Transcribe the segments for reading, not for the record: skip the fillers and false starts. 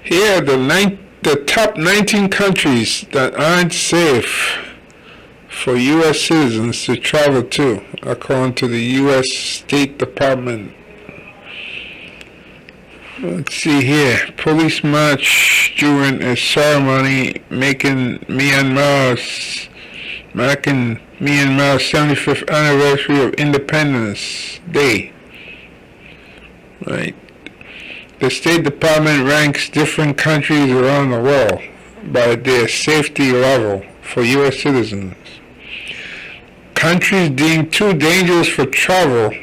Here are the top 19 countries that aren't safe for U.S. citizens to travel to, according to the U.S. State Department. Let's see here. Police march during a ceremony marking Myanmar's 75th anniversary of Independence Day. Right. The State Department ranks different countries around the world by their safety level for U.S. citizens. Countries deemed too dangerous for travel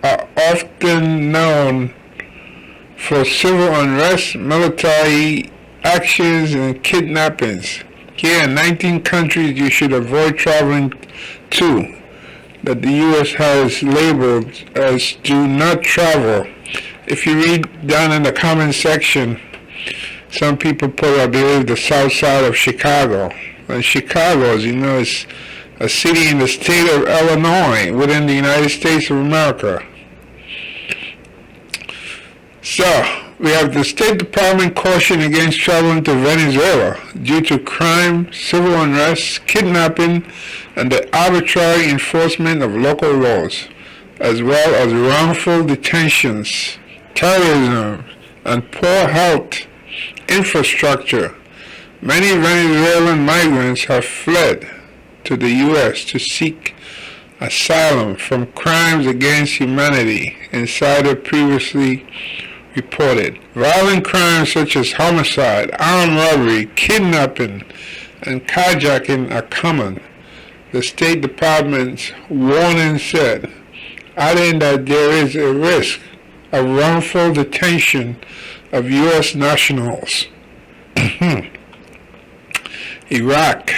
are often known for civil unrest, military actions, and kidnappings. Here are 19 countries you should avoid traveling to that the U.S. has labeled as do not travel. If you read down in the comment section, some people put, I believe, the south side of Chicago. And Chicago, as you know, is a city in the state of Illinois within the United States of America. So, we have the State Department caution against traveling to Venezuela due to crime, civil unrest, kidnapping, and the arbitrary enforcement of local laws, as well as wrongful detentions, terrorism, and poor health infrastructure. Many Venezuelan migrants have fled to the U.S. to seek asylum from crimes against humanity, Insider previously reported. Violent crimes such as homicide, armed robbery, kidnapping, and carjacking are common. The State Department's warning said, adding that there is a risk of wrongful detention of U.S. nationals. Iraq.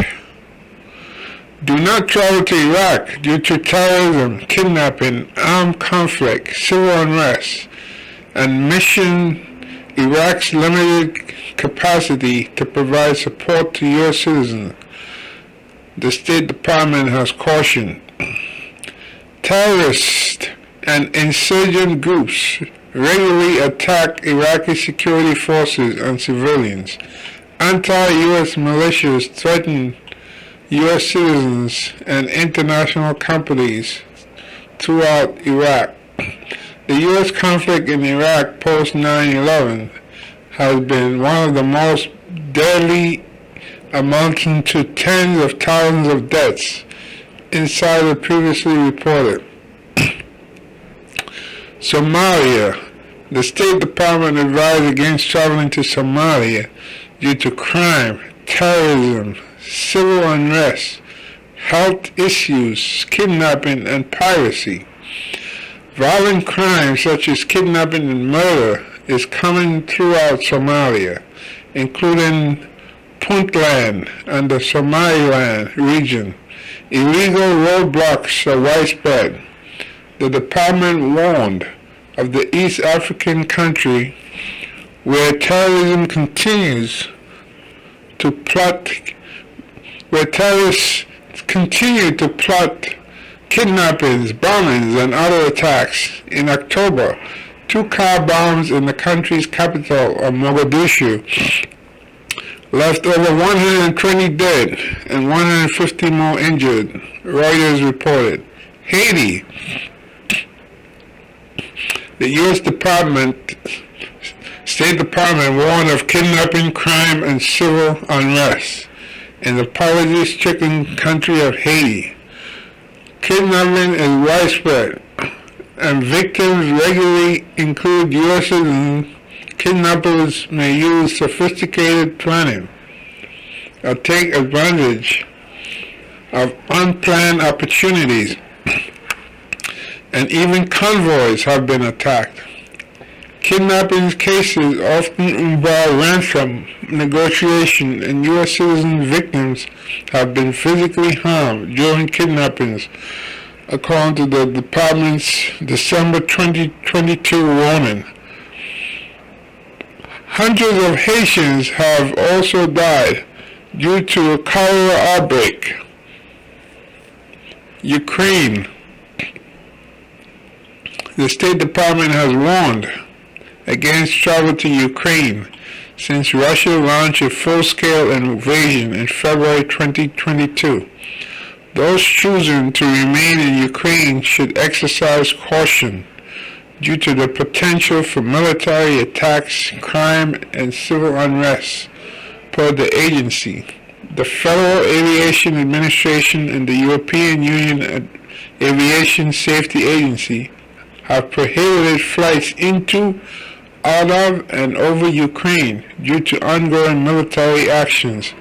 Do not travel to Iraq due to terrorism, kidnapping, armed conflict, civil unrest, and mission Iraq's limited capacity to provide support to U.S. citizens. The State Department has cautioned. Terrorists and insurgent groups regularly attack Iraqi security forces and civilians. Anti-U.S. militias threaten U.S. citizens and international companies throughout Iraq. The U.S. conflict in Iraq post 9/11 has been one of the most deadly, amounting to tens of thousands of deaths, Insider previously reported. Somalia. The State Department advised against traveling to Somalia due to crime, terrorism, civil unrest, health issues, kidnapping, and piracy. Violent crimes such as kidnapping and murder is common throughout Somalia, including Puntland and the Somaliland region. Illegal roadblocks are widespread. The department warned of the East African country where terrorism continues to plot, where terrorists continue to plot kidnappings, bombings, and other attacks. In October, 2 car bombs in the country's capital of Mogadishu left over 120 dead and 150 more injured, Reuters reported. Haiti. The U.S. State Department warned of kidnapping, crime, and civil unrest in the poverty-stricken country of Haiti. Kidnapping is widespread, and victims regularly include U.S. citizens. Kidnappers may use sophisticated planning or take advantage of unplanned opportunities, and even convoys have been attacked. Kidnapping cases often involve ransom negotiation, and U.S. citizen victims have been physically harmed during kidnappings, according to the department's December 2022 warning. Hundreds of Haitians have also died due to a cholera outbreak. Ukraine. The State Department has warned against travel to Ukraine since Russia launched a full-scale invasion in February 2022. Those choosing to remain in Ukraine should exercise caution due to the potential for military attacks, crime, and civil unrest, per the agency. The Federal Aviation Administration and the European Union Aviation Safety Agency have prohibited flights into, out of, and over Ukraine due to ongoing military actions.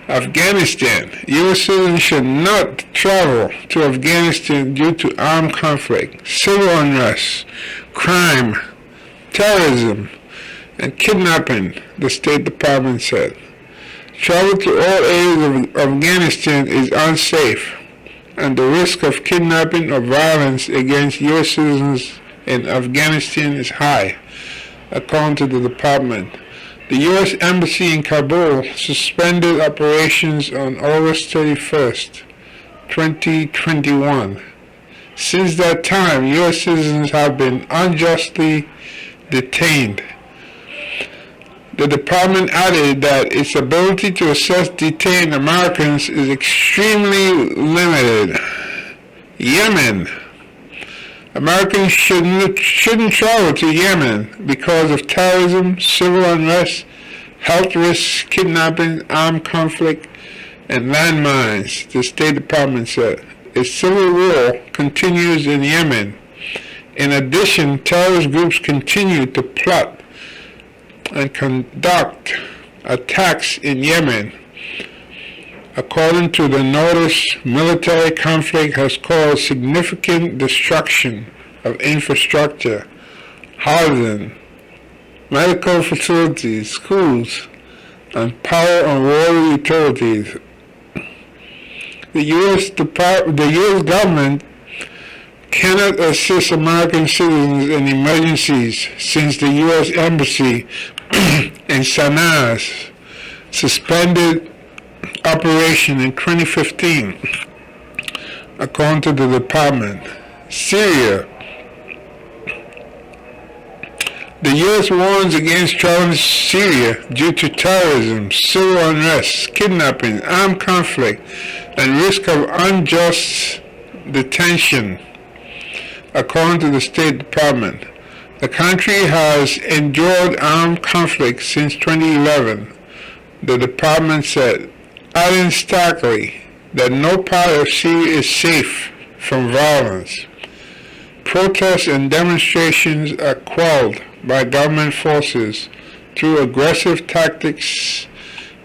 Afghanistan. U.S. citizens should not travel to Afghanistan due to armed conflict, civil unrest, crime, terrorism, and kidnapping, the State Department said. Travel to all areas of Afghanistan is unsafe, and the risk of kidnapping or violence against U.S. citizens in Afghanistan is high, according to the department. The U.S. Embassy in Kabul suspended operations on August 31st, 2021. Since that time, U.S. citizens have been unjustly detained. The department added that its ability to assess detained Americans is extremely limited. Yemen. Americans shouldn't travel to Yemen because of terrorism, civil unrest, health risks, kidnapping, armed conflict, and landmines, the State Department said. A civil war continues in Yemen. In addition, terrorist groups continue to plot and conduct attacks in Yemen. According to the notice, military conflict has caused significant destruction of infrastructure, housing, medical facilities, schools, and power and water utilities. The U.S. government cannot assist American citizens in emergencies since the U.S. Embassy in Sana'a suspended operation in 2015, according to the department. Syria. The U.S. warns against traveling to Syria due to terrorism, civil unrest, kidnapping, armed conflict, and risk of unjust detention, according to the State Department. The country has endured armed conflict since 2011, the department said, adding starkly that no part of Syria is safe from violence. Protests and demonstrations are quelled by government forces through aggressive tactics,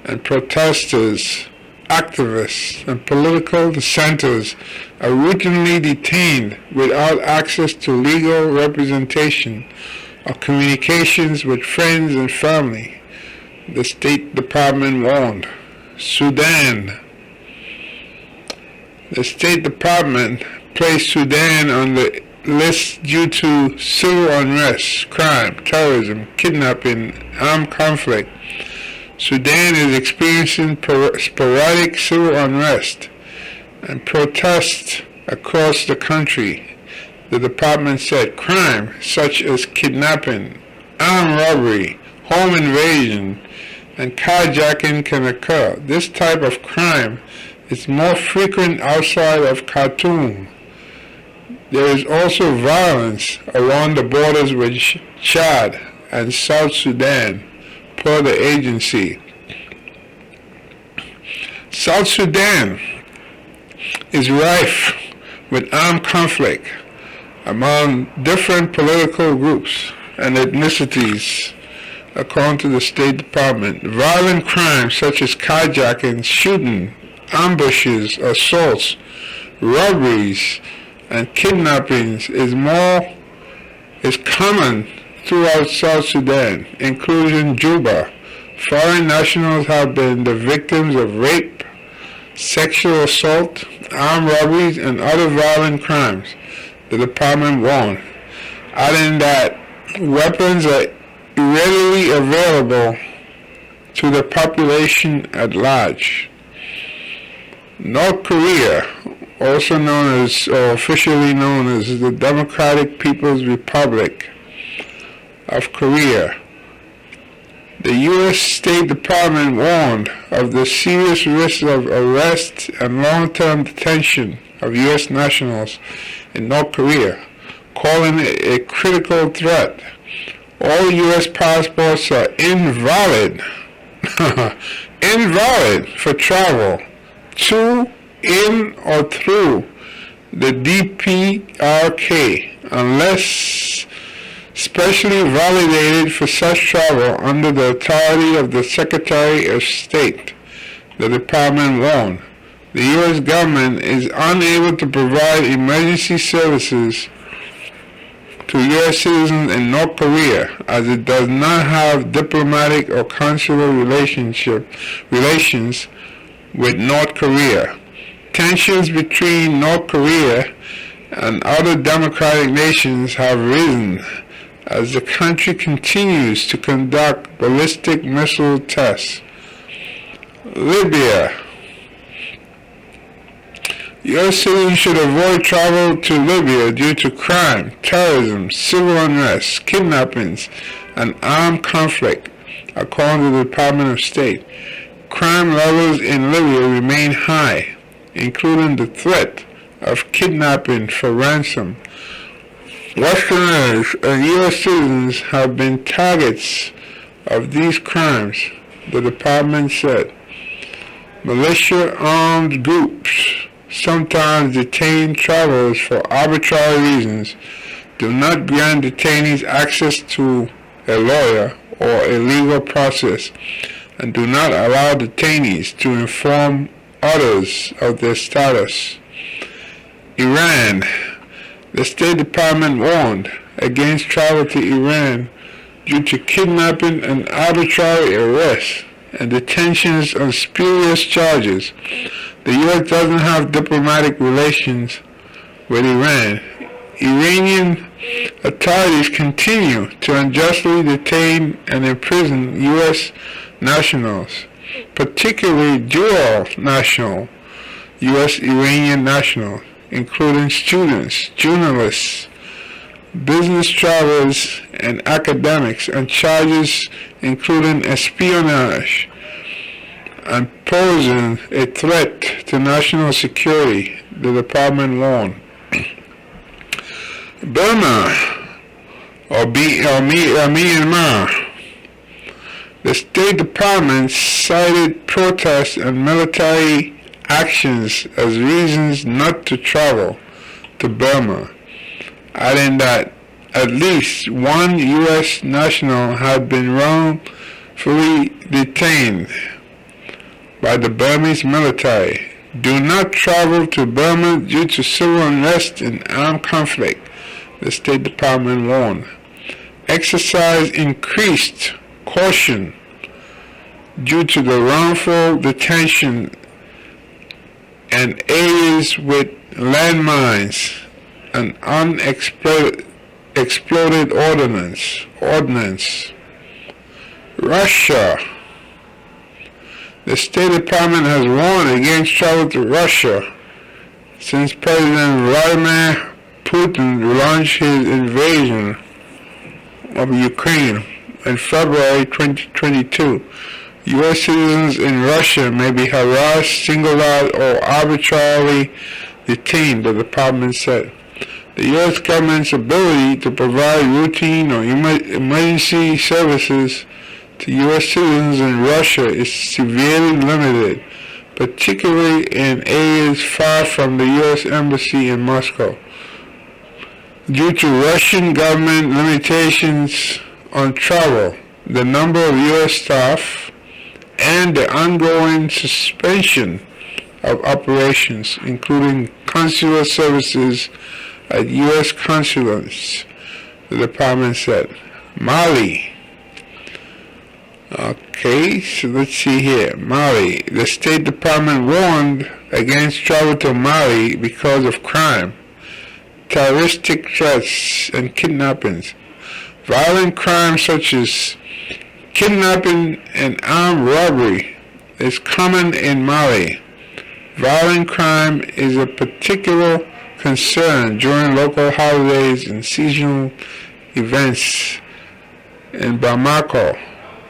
and protesters, activists, and political dissenters are routinely detained without access to legal representation or communications with friends and family, the State Department warned. Sudan. The State Department placed Sudan on the list due to civil unrest, crime, terrorism, kidnapping, armed conflict. Sudan is experiencing sporadic civil unrest and protests across the country. The department said crime such as kidnapping, armed robbery, home invasion, and carjacking can occur. This type of crime is more frequent outside of Khartoum. There is also violence along the borders with Chad and South Sudan, per the agency. South Sudan is rife with armed conflict among different political groups and ethnicities, according to the State Department. Violent crimes such as carjacking, shooting, ambushes, assaults, robberies, and kidnappings is common throughout South Sudan, including Juba. Foreign nationals have been the victims of rape, sexual assault, armed robberies, and other violent crimes, the department warned, adding that weapons are readily available to the population at large. North Korea, also known as, or officially known as the Democratic People's Republic, of Korea. The U.S. State Department warned of the serious risk of arrest and long-term detention of U.S. nationals in North Korea, calling it a critical threat. All U.S. passports are invalid, invalid for travel to, in, or through the DPRK unless specially validated for such travel under the authority of the Secretary of State, the department warned. The U.S. government is unable to provide emergency services to U.S. citizens in North Korea as it does not have diplomatic or consular relations with North Korea. Tensions between North Korea and other democratic nations have risen as the country continues to conduct ballistic missile tests. Libya. U.S. citizens should avoid travel to Libya due to crime, terrorism, civil unrest, kidnappings, and armed conflict, according to the Department of State. Crime levels in Libya remain high, including the threat of kidnapping for ransom. Westerners and U.S. citizens have been targets of these crimes, the department said. Militia-armed groups sometimes detain travelers for arbitrary reasons, do not grant detainees access to a lawyer or a legal process, and do not allow detainees to inform others of their status. Iran. The State Department warned against travel to Iran due to kidnapping and arbitrary arrests and detentions on spurious charges. The U.S. doesn't have diplomatic relations with Iran. Iranian authorities continue to unjustly detain and imprison U.S. nationals, particularly dual national U.S. Iranian nationals, including students, journalists, business travelers, and academics, on charges including espionage and posing a threat to national security, the department warned. Burma, or Myanmar. The State Department cited protests and military actions as reasons not to travel to Burma, adding that at least one U.S. national had been wrongfully detained by the Burmese military. Do not travel to Burma due to civil unrest and armed conflict, the State Department warned. Exercise increased caution due to the wrongful detention and areas with landmines and unexploded ordnance. Russia. The State Department has warned against travel to Russia since President Vladimir Putin launched his invasion of Ukraine in February 2022. U.S. citizens in Russia may be harassed, singled out, or arbitrarily detained, the department said. The U.S. government's ability to provide routine or emergency services to U.S. citizens in Russia is severely limited, particularly in areas far from the U.S. Embassy in Moscow. Due to Russian government limitations on travel, the number of U.S. staff, and the ongoing suspension of operations, including consular services at U.S. consulates, the department said. Mali. Okay, so let's see here. Mali. The State Department warned against travel to Mali because of crime, terroristic threats, and kidnappings. Violent crimes such as kidnapping and armed robbery is common in Mali. Violent crime is a particular concern during local holidays and seasonal events in Bamako,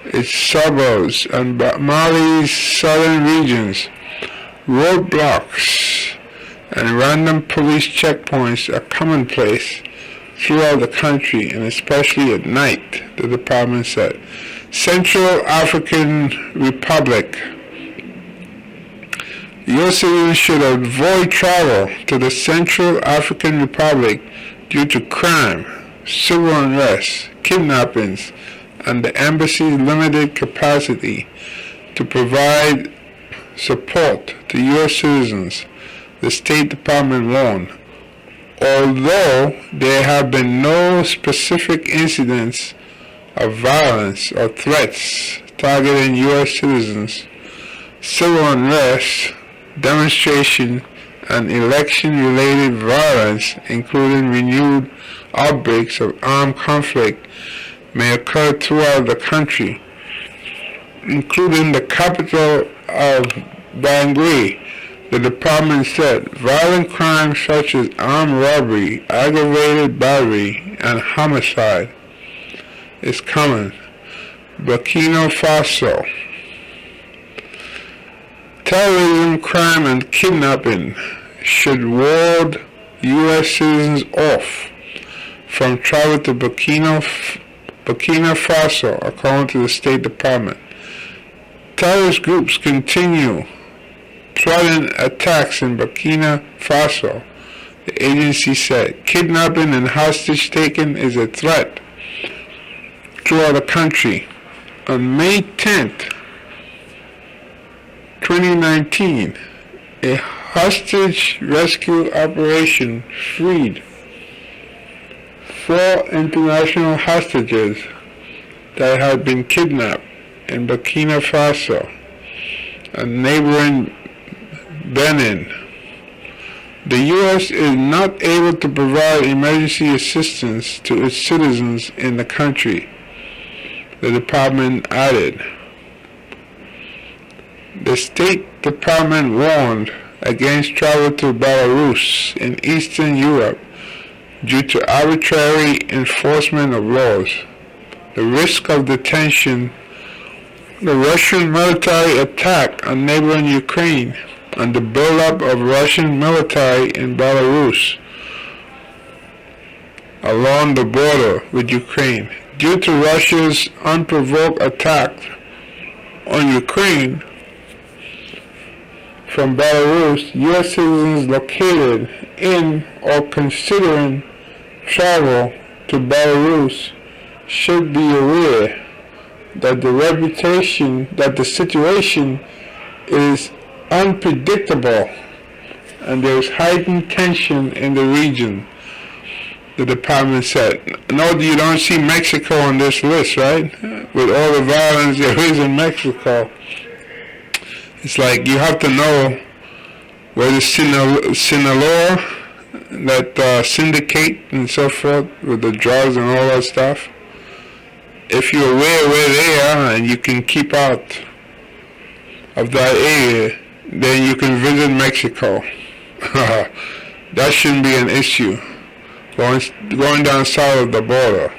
its suburbs, and Mali's southern regions. Roadblocks and random police checkpoints are commonplace throughout the country, and especially at night, the department said. Central African Republic. U.S. citizens should avoid travel to the Central African Republic due to crime, civil unrest, kidnappings, and the embassy's limited capacity to provide support to U.S. citizens, the State Department warned. Although there have been no specific incidents of violence or threats targeting U.S. citizens, civil unrest, demonstration, and election-related violence, including renewed outbreaks of armed conflict, may occur throughout the country, including the capital of Bangui. The department said violent crimes such as armed robbery, aggravated battery, and homicide is common. Burkina Faso. Terrorism, crime, and kidnapping should ward U.S. citizens off from travel to Burkina Faso, according to the State Department. Terrorist groups continue plotting attacks in Burkina Faso, the agency said. Kidnapping and hostage taking is a threat throughout the country. On May 10th, 2019, a hostage rescue operation freed 4 international hostages that had been kidnapped in Burkina Faso and neighboring Benin. The U.S. is not able to provide emergency assistance to its citizens in the country, the department added. The State Department warned against travel to Belarus in Eastern Europe due to arbitrary enforcement of laws, the risk of detention, the Russian military attack on neighboring Ukraine, and the buildup of Russian military in Belarus along the border with Ukraine. Due to Russia's unprovoked attack on Ukraine from Belarus, U.S. citizens located in or considering travel to Belarus should be aware that the situation is unpredictable and there is heightened tension in the region, the department said. No, you don't see Mexico on this list, right? With all the violence there is in Mexico. It's like you have to know where the Sinaloa, that syndicate and so forth with the drugs and all that stuff. If you're aware where they are and you can keep out of that area, then you can visit Mexico. That shouldn't be an issue. Going down south of the border.